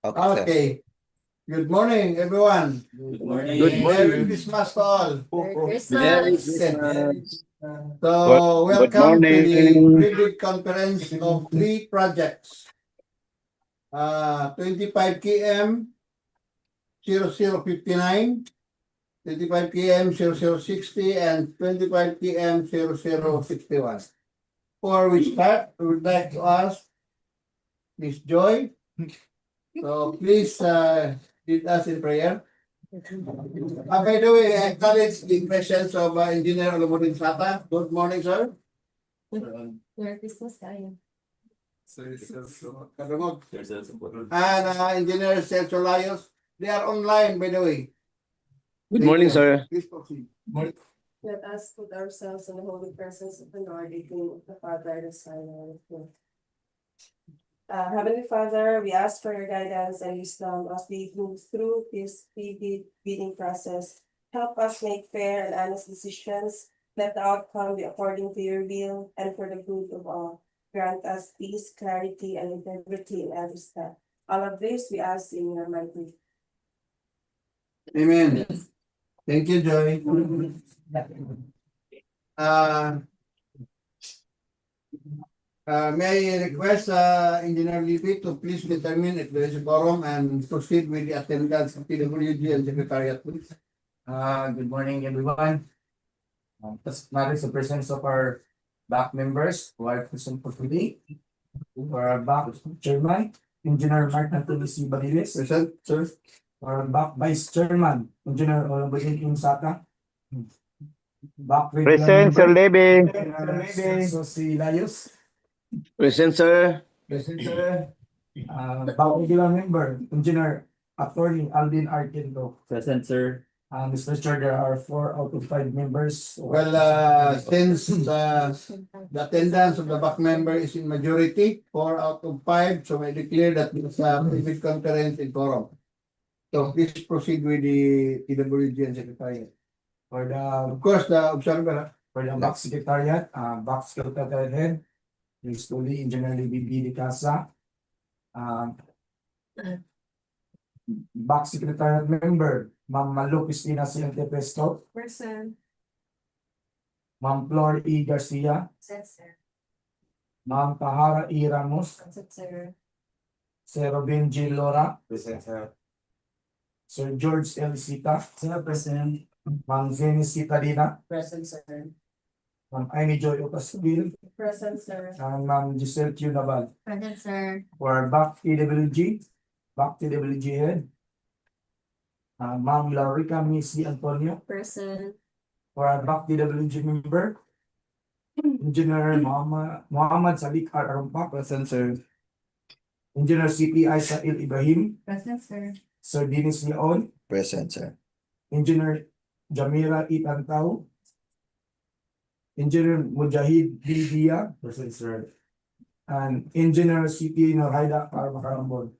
Okay. Good morning, everyone. Good morning. Good Merry morning. Christmas to all. Merry Christmas. So, Good welcome to the morning. pre-bid conference of 3 projects. 25 km 0059, 25 km 0060, and 25 km 0061. Before we start, we would like to ask Miss Joy. So please lead us in prayer. By the way, I acknowledge the presence of Engineer Olomodin Sata. Good morning, sir. Merry Christmas tayo. And Engineer Celso Layos. They are online, by the way. Good morning, sir. Please proceed. Let us put ourselves in the holy presence of the Lord, the Father, the Son, and the Spirit. Heavenly Father, we ask for your guidance and wisdom as we move through this bidding process. Help us make fair and honest decisions. Let the outcome be according to your will and for the good of all. Grant us peace, clarity, and integrity in every step. All of this we ask in your mighty name. Amen. Thank you, Joy. May I request Engineer Levy to please determine if there is a quorum and proceed with the attendance of PWG and Secretariat, please. Good morning, everyone. This matters the presence of our back members who are present for today. For our back chairman, Engineer Mark Anthony C. Bariles. Present, sir. For our back vice chairman, Engineer Olomodin Sata. Back regular Present, Sir Levy. So si Layos. Present, sir. Present, sir. Back regular member, Engineer Attorney Alvin Arquendo. Present, sir. Mr. Chair, there are 4 out of 5 members. Well, since the attendance of the back member is in majority, 4 out of 5, so I declare that this pre-bid conference in quorum. So please proceed with the PWG and Secretariat. For the Of course, the observer. For the back secretariat, back secretariat head, is fully Engineer Libby de Casa. Back secretariat member, Ma'am Malo Cristina Siente Pesto, Person. Ma'am Flor E. Garcia, Sir. Ma'am Tahara E. Ramos, Sir. Sir Robin G. Lora, Present, sir. Sir George L. Sita, Sir President, Ma'am Jenny Citadina, Present, sir. Ma'am Amy Joy Ocasville, Present, sir. and Ma'am Giselle Q. Nabal. Present, sir. For back TWG head, Ma'am Laurica Missy Antonio. Person. For our back TWG member, Engineer Muhammad Sadiq R. Arumpa. Present, sir. Engineer CP Aisail Ibrahim. Present, sir. Sir Dennis Leon. Present, sir. Engineer Jamira Itantao. Engineer Mujahid Dia. Present, sir. And Engineer CP Norhaida R. Macarambol.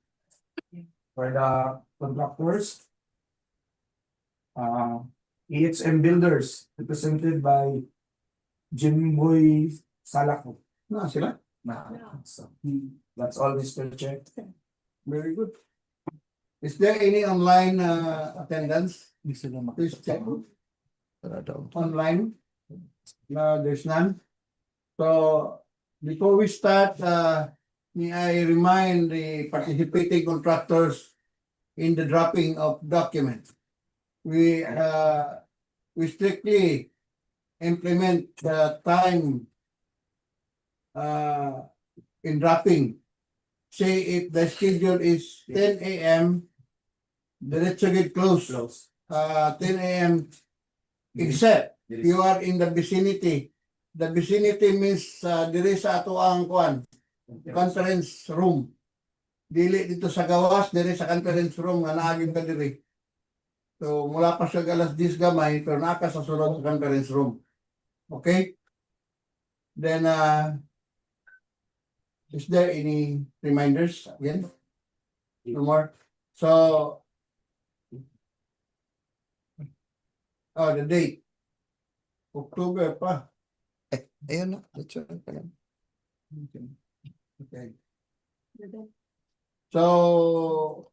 For the contractors, EXM Builders, represented by Jimboy Salako. Sila? So, that's all, Mr. Chair. Very good. Is there any online attendance? Please check. Online? There's none. So, before we start, may I remind the participating contractors in the dropping of documents. We strictly implement the time in dropping. Say if the schedule is 10 a.m., the let's get close. 10 a.m. Except you are in the vicinity. The vicinity means diri sa ato ang kuan, conference room. Dili dito sa gawas, diri sa conference room nga naaging ka diri. So mula pa sa alas 10 gamay, pero naka sa sulod sa conference room. Okay? Then is there any reminders again? No more. So the date. October pa. Ayun na. That's right. Okay. So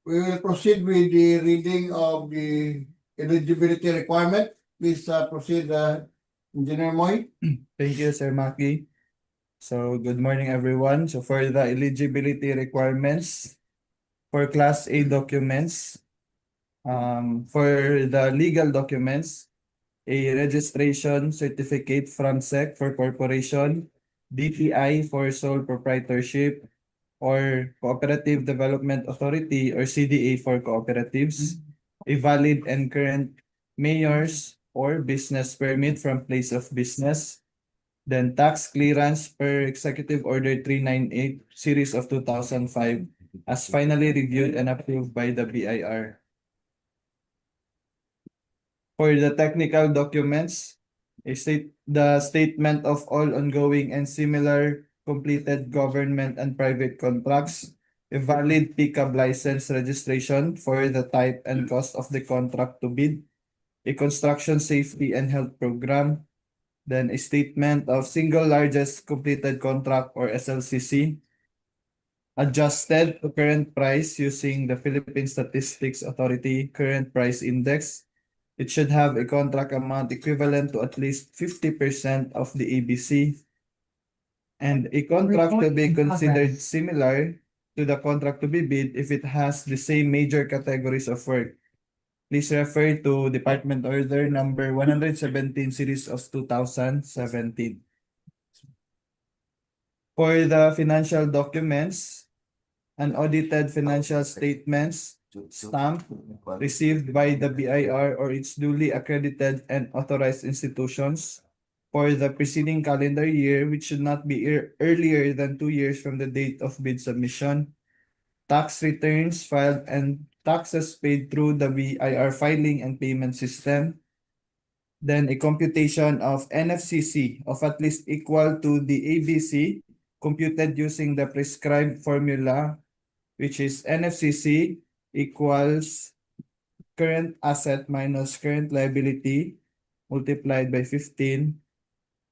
we will proceed with the reading of the eligibility requirement. Please proceed, Engineer Moy. Thank you, Sir Maki. So, good morning, everyone. So, for the eligibility requirements for Class A documents, for the legal documents, a registration certificate from SEC for corporation, DTI for sole proprietorship, or Cooperative Development Authority or CDA for cooperatives, a valid and current mayor's or business permit from place of business, then tax clearance per Executive Order 398 Series of 2005 as finally reviewed and approved by the BIR. For the technical documents, the statement of all ongoing and similar completed government and private contracts, a valid pickup license registration for the type and cost of the contract to bid, a construction safety and health program, then a statement of single largest completed contract or SLCC, adjusted to current price using the Philippine Statistics Authority Current Price Index. It should have a contract amount equivalent to at least 50% of the ABC, and a contract to be considered similar to the contract to be bid if it has the same major categories of work. Please refer to Department Order number 117 Series of 2017. For the financial documents, unaudited financial statements stamped received by the BIR or its duly accredited and authorized institutions for the preceding calendar year, which should not be earlier than 2 years from the date of bid submission, tax returns filed and taxes paid through the BIR filing and payment system, then a computation of NFCC of at least equal to the ABC computed using the prescribed formula, which is NFCC equals current asset minus current liability multiplied by 15,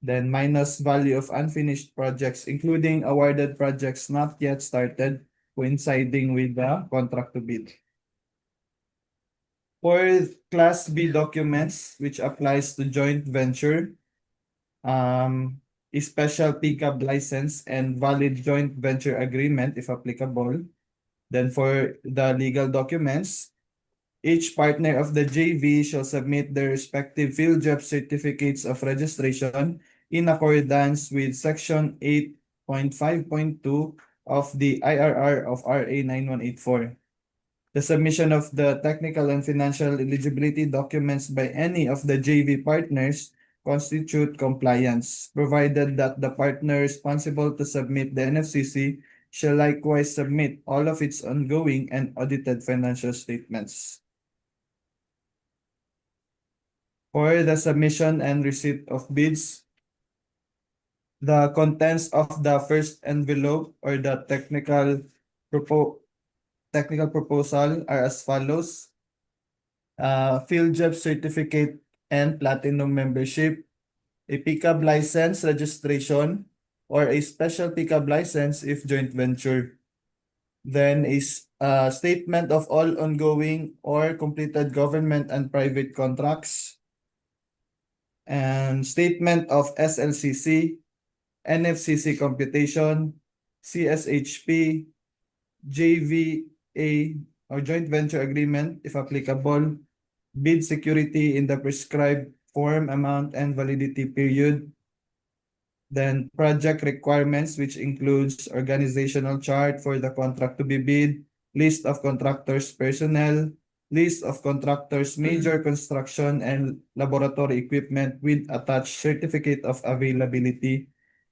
then minus value of unfinished projects, including awarded projects not yet started, coinciding with the contract to bid. For Class B documents, which applies to joint venture, a special pickup license and valid joint venture agreement, if applicable. Then for the legal documents, each partner of the JV shall submit their respective field job certificates of registration in accordance with Section 8.5.2 of the IRR of RA 9184. The submission of the technical and financial eligibility documents by any of the JV partners constitute compliance, provided that the partner responsible to submit the NFCC shall likewise submit all of its ongoing and audited financial statements. For the submission and receipt of bids, the contents of the first envelope or the technical proposal are as follows. Field job certificate and platinum membership, a pickup license registration, or a special pickup license if joint venture. Then is a statement of all ongoing or completed government and private contracts, and statement of SLCC, NFCC computation, CSHP, JVA or joint venture agreement if applicable, bid security in the prescribed form, amount, and validity period. Then project requirements, which includes organizational chart for the contract to be bid, list of contractors' personnel, list of contractors' major construction and laboratory equipment with attached certificate of availability,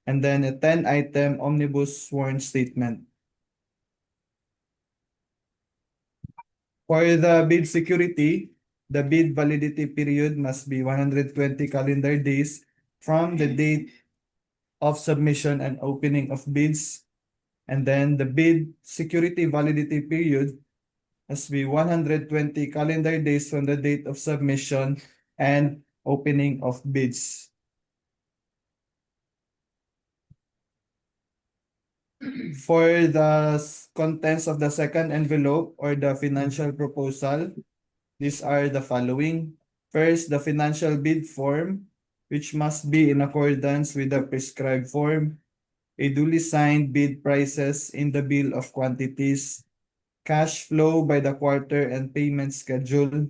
and then a 10-item omnibus sworn statement. For the bid security, the bid validity period must be 120 calendar days from the date of submission and opening of bids, and then the bid security validity period must be 120 calendar days from the date of submission and opening of bids. For the contents of the second envelope or the financial proposal, these are the following. First, the financial bid form, which must be in accordance with the prescribed form. A duly signed bid prices in the bill of quantities, cash flow by the quarter and payment schedule,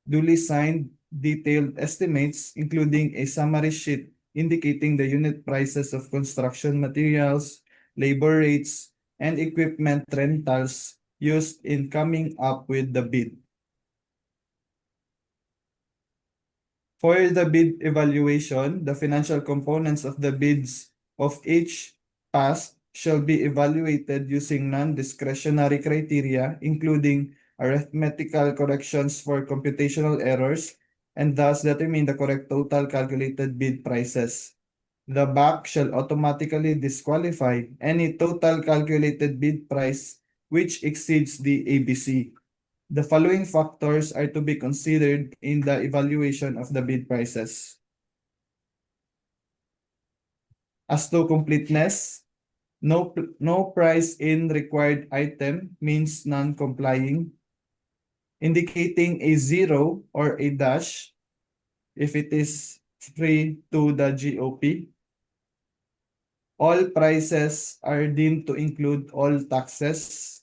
duly signed detailed estimates including a summary sheet indicating the unit prices of construction materials, labor rates, and equipment rentals used in coming up with the bid. For the bid evaluation, the financial components of the bids of each pass shall be evaluated using non-discretionary criteria, including arithmetical corrections for computational errors, and thus determine the correct total calculated bid prices. The BAC shall automatically disqualify any total calculated bid price which exceeds the ABC. The following factors are to be considered in the evaluation of the bid prices. As to completeness, no price in required item means non-complying, indicating a zero or a dash if it is free to the GOP. All prices are deemed to include all taxes.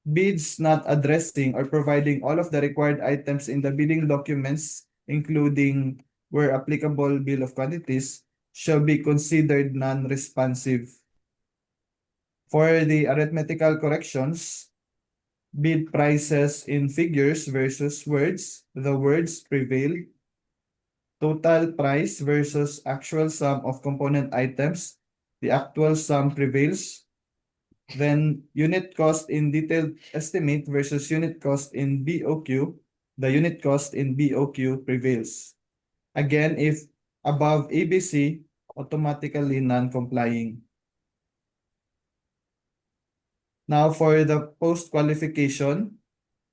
Bids not addressing or providing all of the required items in the bidding documents, including, where applicable, bill of quantities, shall be considered non-responsive. For the arithmetical corrections, bid prices in figures versus words, the words prevail. Total price versus actual sum of component items, the actual sum prevails. Then unit cost in detailed estimate versus unit cost in BOQ, the unit cost in BOQ prevails. Again, if above ABC, automatically non-complying. Now for the post-qualification,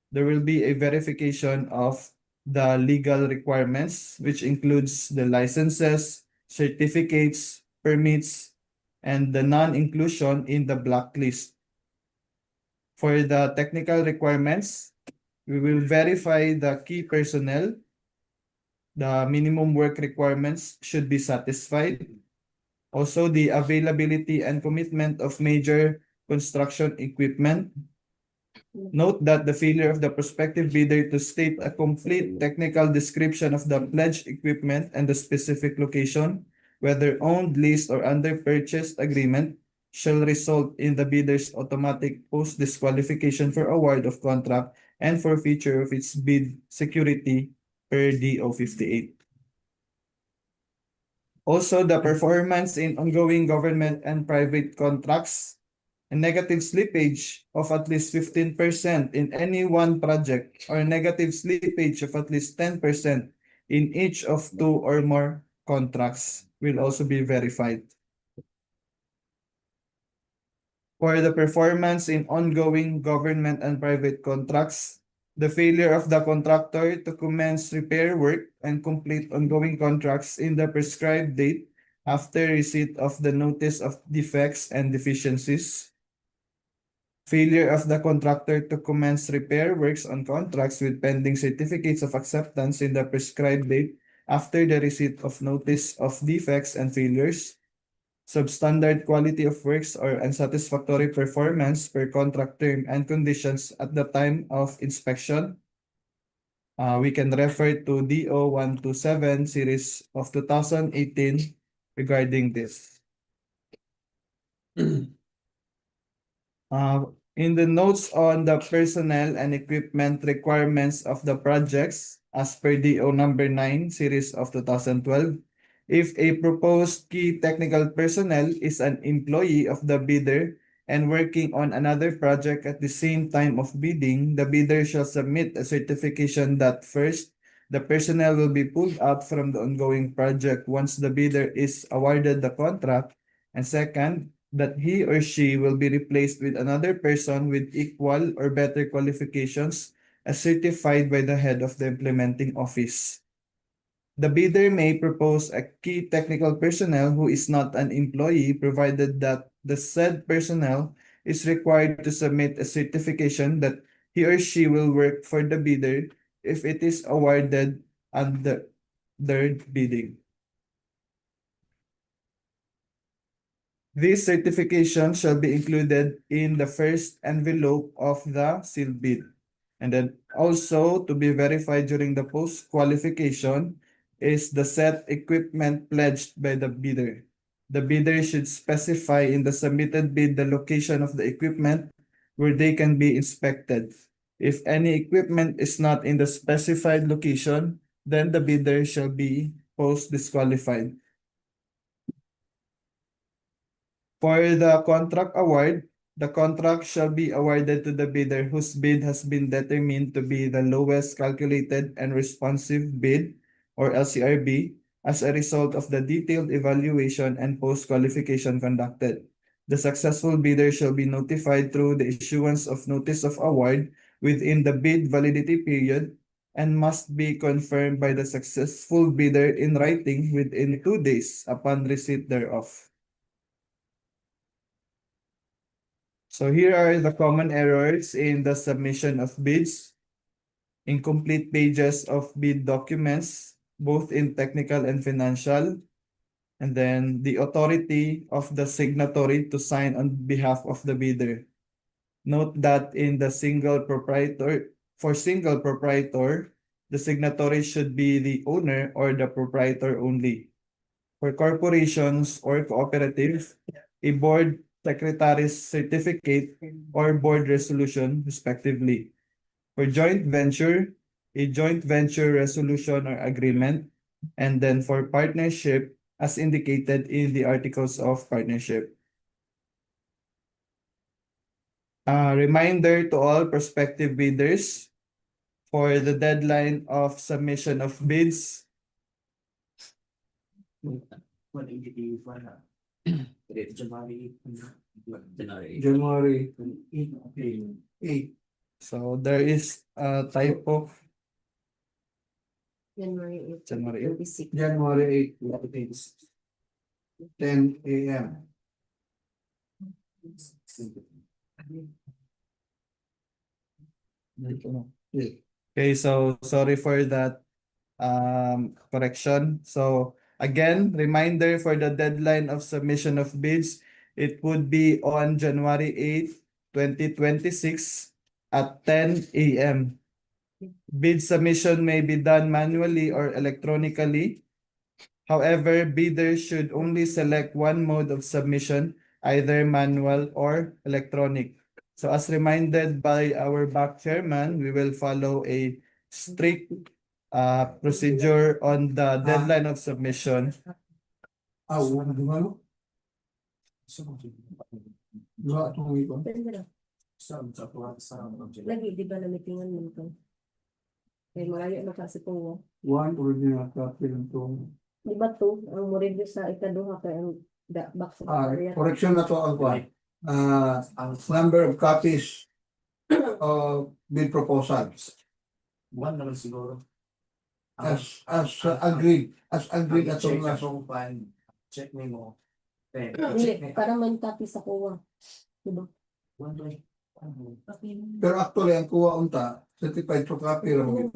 there will be a verification of the legal requirements, which includes the licenses, certificates, permits, and the non-inclusion in the blacklist. For the technical requirements, we will verify the key personnel. The minimum work requirements should be satisfied. Also, the availability and commitment of major construction equipment. Note that the failure of the prospective bidder to state a complete technical description of the pledged equipment and the specific location, whether owned, leased, or under purchase agreement, shall result in the bidder's automatic post-disqualification for award of contract and forfeiture of its bid security per DO 58. Also, the performance in ongoing government and private contracts, a negative slippage of at least 15% in any one project or negative slippage of at least 10% in each of 2 or more contracts will also be verified. For the performance in ongoing government and private contracts, the failure of the contractor to commence repair work and complete ongoing contracts in the prescribed date after receipt of the notice of defects and deficiencies. Failure of the contractor to commence repair works on contracts with pending certificates of acceptance in the prescribed date after the receipt of notice of defects and failures. Substandard quality of works or unsatisfactory performance per contract term and conditions at the time of inspection. We can refer to DO 127 series of 2018 regarding this. In the notes on the personnel and equipment requirements of the projects as per DO number 9 series of 2012, if a proposed key technical personnel is an employee of the bidder and working on another project at the same time of bidding, the bidder shall submit a certification that first, the personnel will be pulled out from the ongoing project once the bidder is awarded the contract, and second, that he or she will be replaced with another person with equal or better qualifications as certified by the head of the implementing office. The bidder may propose a key technical personnel who is not an employee, provided that the said personnel is required to submit a certification that he or she will work for the bidder if it is awarded under their bidding. This certification shall be included in the first envelope of the sealed bid. And then also to be verified during the post-qualification is the set equipment pledged by the bidder. The bidder should specify in the submitted bid the location of the equipment where they can be inspected. If any equipment is not in the specified location, then the bidder shall be post-disqualified. For the contract award, the contract shall be awarded to the bidder whose bid has been determined to be the lowest calculated and responsive bid, or LCRB, as a result of the detailed evaluation and post-qualification conducted. The successful bidder shall be notified through the issuance of notice of award within the bid validity period and must be confirmed by the successful bidder in writing within 2 days upon receipt thereof. So here are the common errors in the submission of bids. Incomplete pages of bid documents, both in technical and financial. And then the authority of the signatory to sign on behalf of the bidder. Note that in the single proprietor, the signatory should be the owner or the proprietor only. For corporations or cooperative, a board secretary's certificate or board resolution, respectively. For joint venture, a joint venture resolution or agreement, and then for partnership, as indicated in the articles of partnership. A reminder to all prospective bidders for the deadline of submission of bids. January 8. So there is a typo. January January 26. January 8, 10 a.m. Okay, so sorry for that correction. So again, reminder for the deadline of submission of bids, it would be on January 8, 2026 at 10 a.m. Bid submission may be done manually or electronically. However, bidders should only select one mode of submission, either manual or electronic. So as reminded by our back chairman, we will follow a strict procedure on the deadline of submission. Ano? Dua itong week. Lagi, di ba namitingan mo ito? Kaya malayo na kasi po. One original copy ng itong. Di ba to? Ang mo review sa ikaduha kaya ang box of Correction na to ang kwan. Number of copies of bid proposals. One naman siguro. As agreed na to nga. Check me mo. Hindi, parang may copy sa kuha. Di ba? Pero actually ang kuha unta certified to copy ra mo.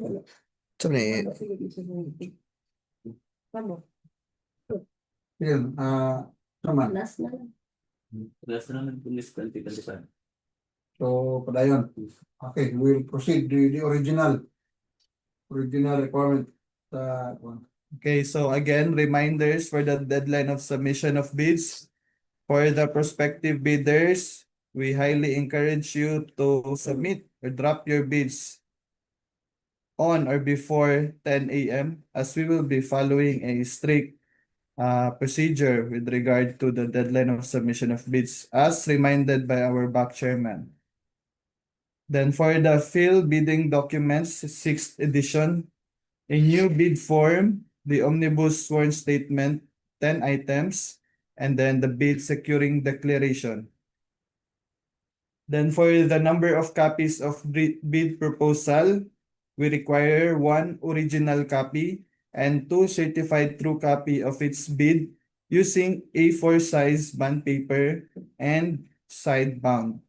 Paano? Yan, naman. Last na lang. So, padayon. Okay, we'll proceed the original requirement. Okay, so again, reminders for the deadline of submission of bids. For the prospective bidders, we highly encourage you to submit or drop your bids on or before 10 a.m. as we will be following a strict procedure with regard to the deadline of submission of bids as reminded by our back chairman. Then for the field bidding documents, 6th edition, a new bid form, the omnibus sworn statement, 10 items, and then the bid securing declaration. Then for the number of copies of bid proposal, we require one original copy and 2 certified true copy of its bid using A4 size bond paper and side bound.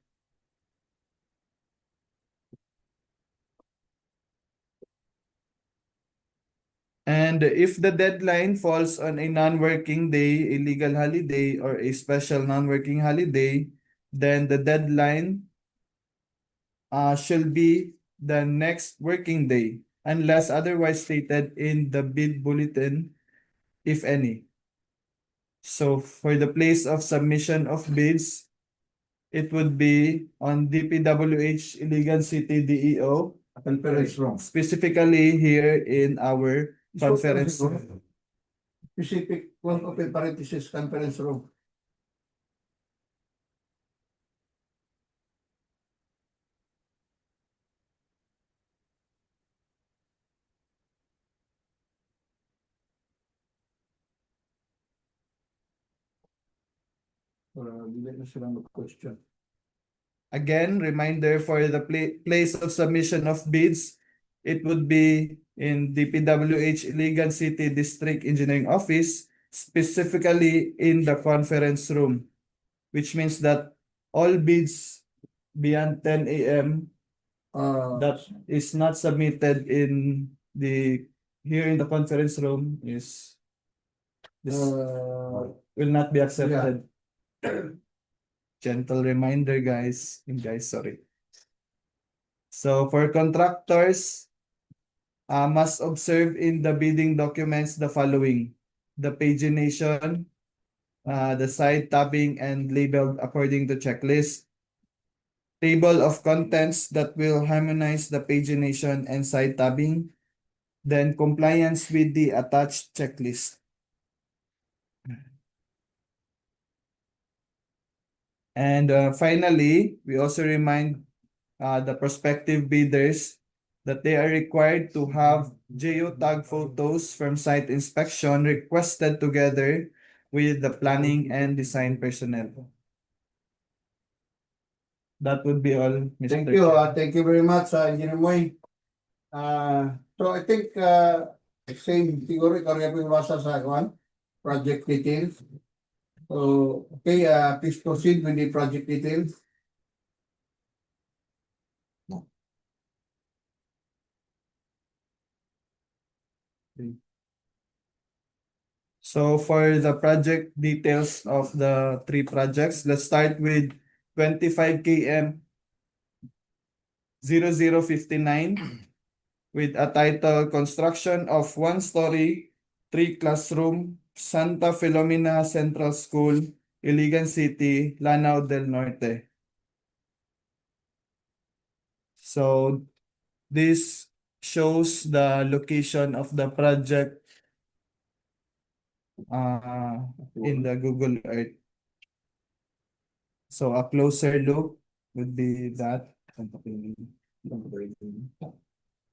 And if the deadline falls on a non-working day, a legal holiday, or a special non-working holiday, then the deadline shall be the next working day, unless otherwise stated in the bid bulletin, if any. So for the place of submission of bids, it would be on DPWH Iligan City DEO, Conference room. specifically here in our conference room. Specific one open parenthesis conference room. Dili na sila mag-question. Again, reminder for the place of submission of bids, it would be in DPWH Iligan City District Engineering Office, specifically in the conference room, which means that all bids beyond 10 a.m. that is not submitted in the here in the conference room is will not be accepted. Gentle reminder, guys. Sorry. So for contractors, must observe in the bidding documents the following: the pagination, the side tabbing and labeled according to checklist, table of contents that will harmonize the pagination and side tabbing, then compliance with the attached checklist. And finally, we also remind the prospective bidders that they are required to have geotag photos from site inspection requested together with the planning and design personnel. That would be all, Mr. Thank you. Chair. Thank you very much, Engineer Moy. So I think same siguro ikaw rin pinabasa sa project details. So okay, please proceed with the project details. So for the project details of the 3 projects, let's start with 25 km 0059 with a title Construction of 1-story, 3-classroom, Santa Filomina Central School, Iligan City, Lanao del Norte. So this shows the location of the project in the Google Earth. So a closer look would be that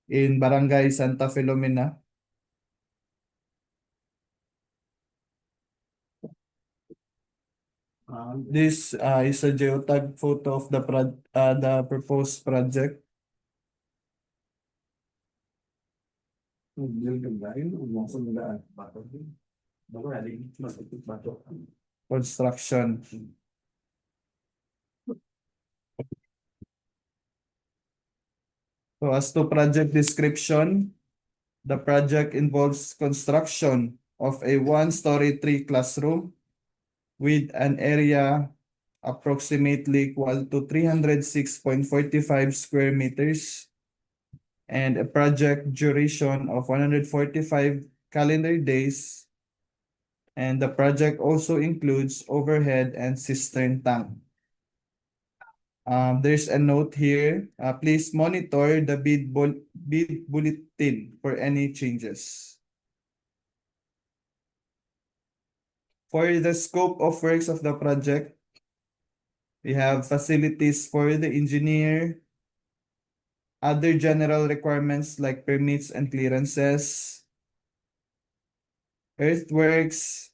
in Barangay Santa Filomena. This is a geotag photo of the proposed project. Construction. So as to project description, the project involves construction of a 1-story 3-classroom with an area approximately equal to 306.45 square meters and a project duration of 145 calendar days. And the project also includes overhead and cistern tank. There's a note here. Please monitor the bid bulletin for any changes. For the scope of works of the project, we have facilities for the engineer, other general requirements like permits and clearances, earthworks,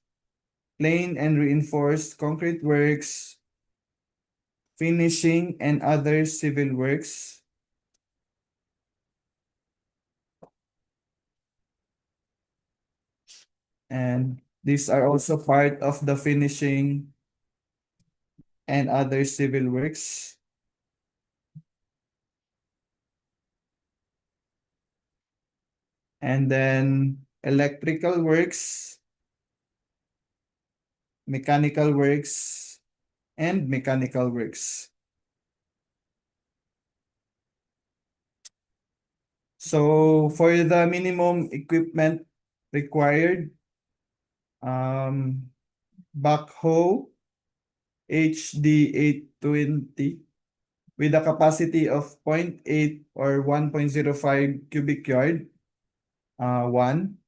plain and reinforced concrete works, finishing and other civil works, And these are also part of the finishing and other civil works. And then electrical works, mechanical works, and mechanical works. So for the minimum equipment required, backhoe HD 820 with a capacity of 0.8 or 1.05 cubic yard, one.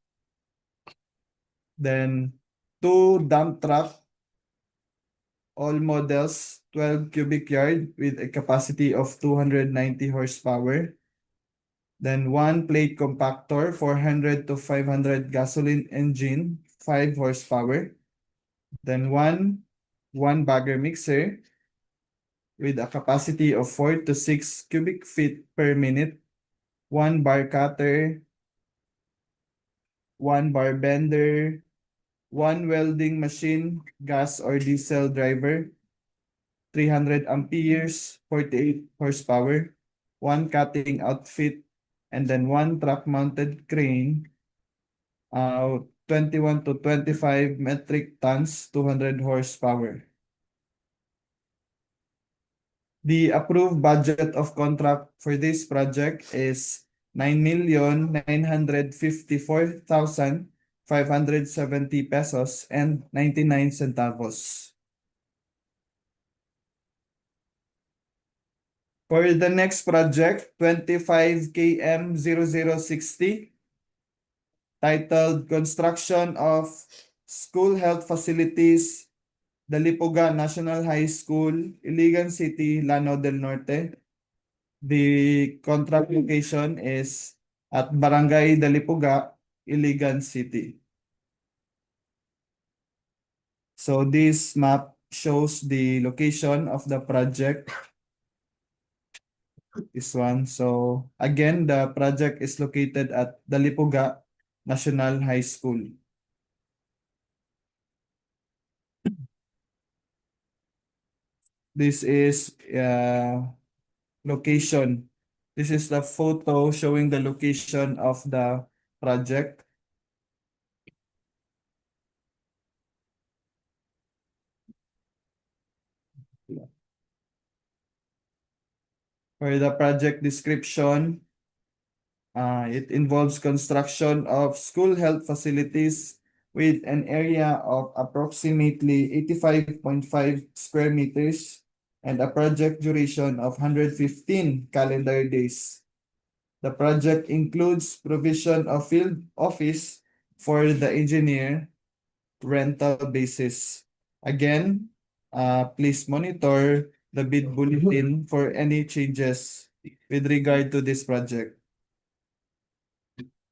Then two dump truck, all models 12 cubic yard with a capacity of 290 horsepower. Then one plate compactor 400 to 500 gasoline engine 5 horsepower. Then one bagger mixer with a capacity of 4 to 6 cubic feet per minute, one bar cutter, one bar bender, one welding machine, gas or diesel driver, 300 amperes, 48 horsepower, one cutting outfit, and then one truck mounted crane, 21 to 25 metric tons, 200 horsepower. The approved budget of contract for this project is 9,954,570 pesos and 99 centavos. For the next project, 25 km 0060, titled Construction of School Health Facilities, Dalipuga National High School, Iligan City, Lanao del Norte. The contract location is at Barangay Dalipuga, Iligan City. So this map shows the location of the project. This one. So again, the project is located at Dalipuga National High School. This is location. This is the photo showing the location of the project. For the project description, it involves construction of school health facilities with an area of approximately 85.5 square meters and a project duration of 115 calendar days. The project includes provision of field office for the engineer, rental basis. Again, please monitor the bid bulletin for any changes with regard to this project.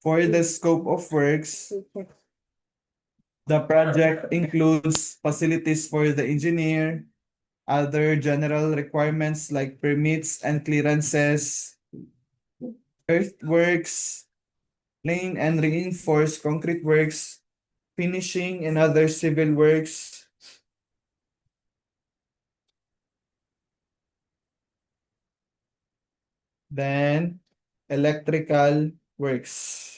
For the scope of works, the project includes facilities for the engineer, other general requirements like permits and clearances, earthworks, plain and reinforced concrete works, finishing and other civil works, then electrical works.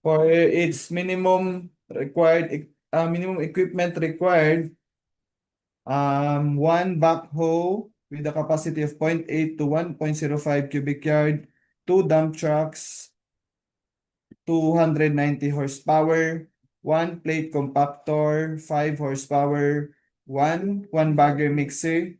For its minimum equipment required, one backhoe with a capacity of 0.8 to 1.05 cubic yard, two dump trucks, 290 horsepower, one plate compactor, 5 horsepower, one bagger mixer,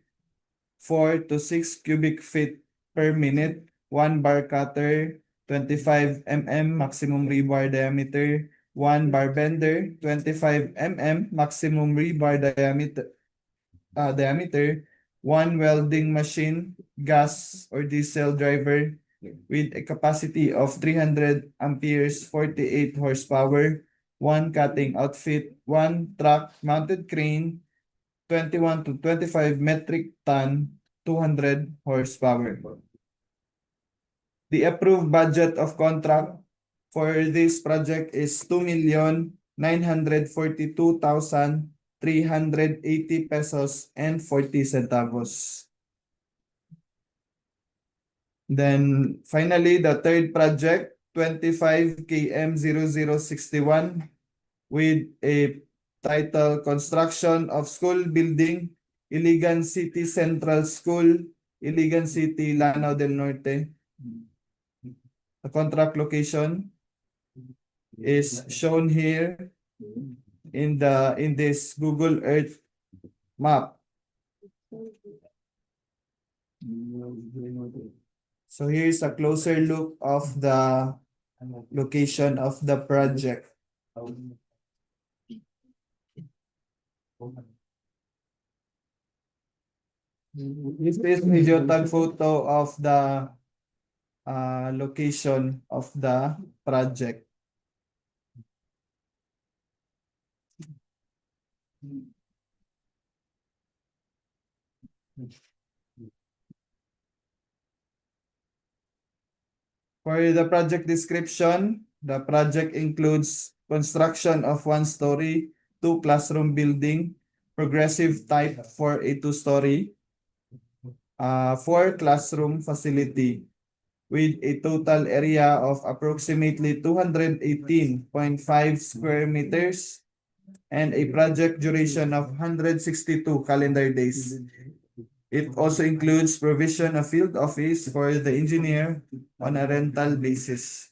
4 to 6 cubic feet per minute, one bar cutter, 25 mm maximum rebar diameter, one bar bender, 25 mm maximum rebar diameter, one welding machine, gas or diesel driver with a capacity of 300 amperes, 48 horsepower, one cutting outfit, one truck mounted crane, 21 to 25 metric ton, 200 horsepower. The approved budget of contract for this project is 2,942,380 pesos and 40 centavos. Then finally, the third project, 25 km 0061 with a title Construction of School Building, Iligan City Central School, Iligan City, Lanao del Norte. The contract location is shown here in this Google Earth map. So here's a closer look of the location of the project. This is a geotag photo of the location of the project. For the project description, the project includes construction of 1-story, 2-classroom building, progressive type for a 2-story, 4-classroom facility with a total area of approximately 218.5 square meters and a project duration of 162 calendar days. It also includes provision of field office for the engineer on a rental basis.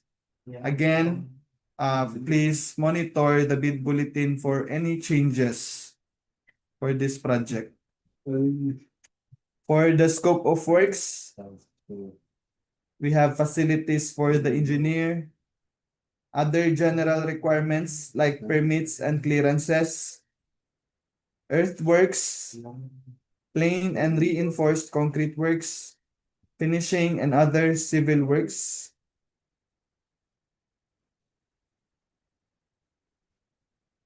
Again, please monitor the bid bulletin for any changes for this project. For the scope of works, we have facilities for the engineer, other general requirements like permits and clearances, earthworks, plain and reinforced concrete works, finishing and other civil works.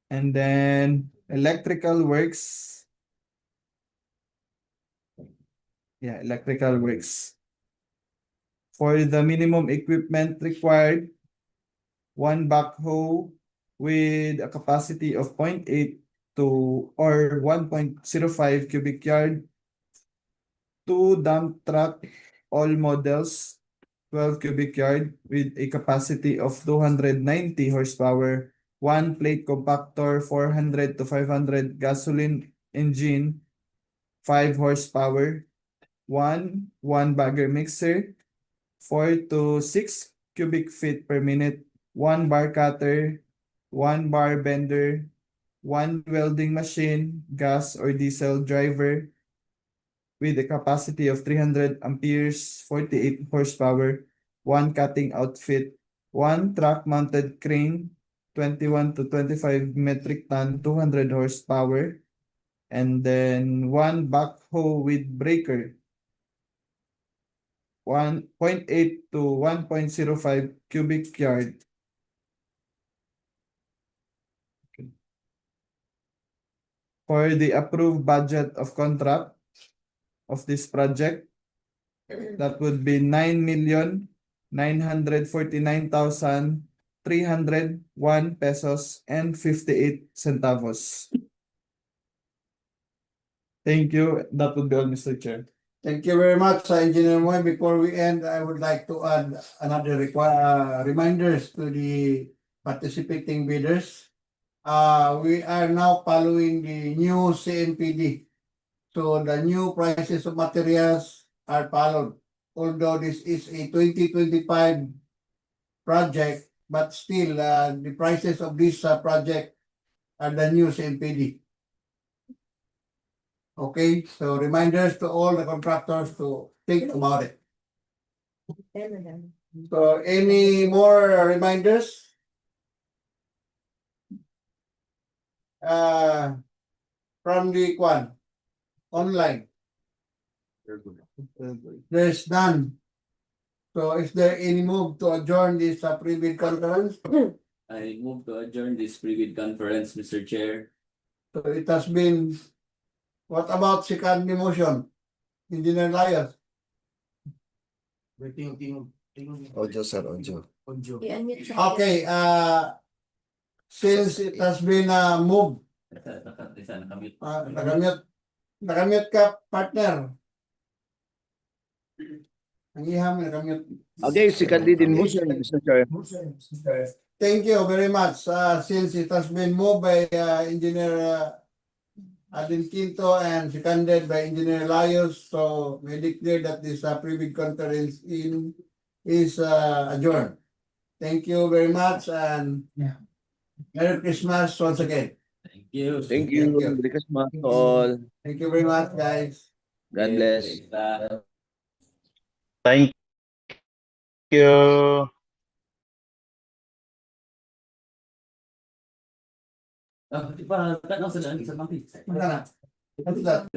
And then electrical works. Yeah, electrical works. For the minimum equipment required, 1 backhoe with a capacity of 0.8 to or 1.05 cubic yard, 2 dump truck, all models, 12 cubic yard with a capacity of 290 horsepower, 1 plate compactor, 400 to 500 gasoline engine, 5 horsepower, 1 bagger mixer, 4 to 6 cubic feet per minute, 1 bar cutter, 1 bar bender, 1 welding machine, gas or diesel driver with a capacity of 300 amperes, 48 horsepower, 1 cutting outfit, 1 truck-mounted crane, 21 to 25 metric ton, 200 horsepower, and then 1 backhoe with breaker, 1.8 to 1.05 cubic yard. For the approved budget of contract of this project, that would be 9,949,301 pesos and 58 centavos. Thank you. That would be all, Mr. Chair. Thank you very much, Engineer Moy. Before we end, I would like to add another reminders to the participating bidders. We are now following the new CNPD. So the new prices of materials are followed. Although this is a 2025 project, but still the prices of this project are the new CNPD. Okay, so reminders to all the contractors to think about it. So any more reminders? From the online. There's none. So is there any move to adjourn this pre-bid conference? I move to adjourn this pre-bid conference, Mr. Chair. So it has been, what about second motion? Engineer Lias? Audio, sir, audio. Audio. I-unmute siya. Okay, since it has been moved, Nakamute. nakamute ka, partner. Ang iham, nakamute. Okay, secondly din motion, Mr. Chair. Thank you very much. Since it has been moved by Engineer Adin Quinto and seconded by Engineer Layos, so we declare that this pre-bid conference is adjourned. Thank you very much and Merry Christmas once again. Thank you. Thank you. Thank you. Merry Christmas to all. Thank you very much, guys. God bless. Thank you. Di ba, tanong sa lang, isa lang. Magkano? What's that?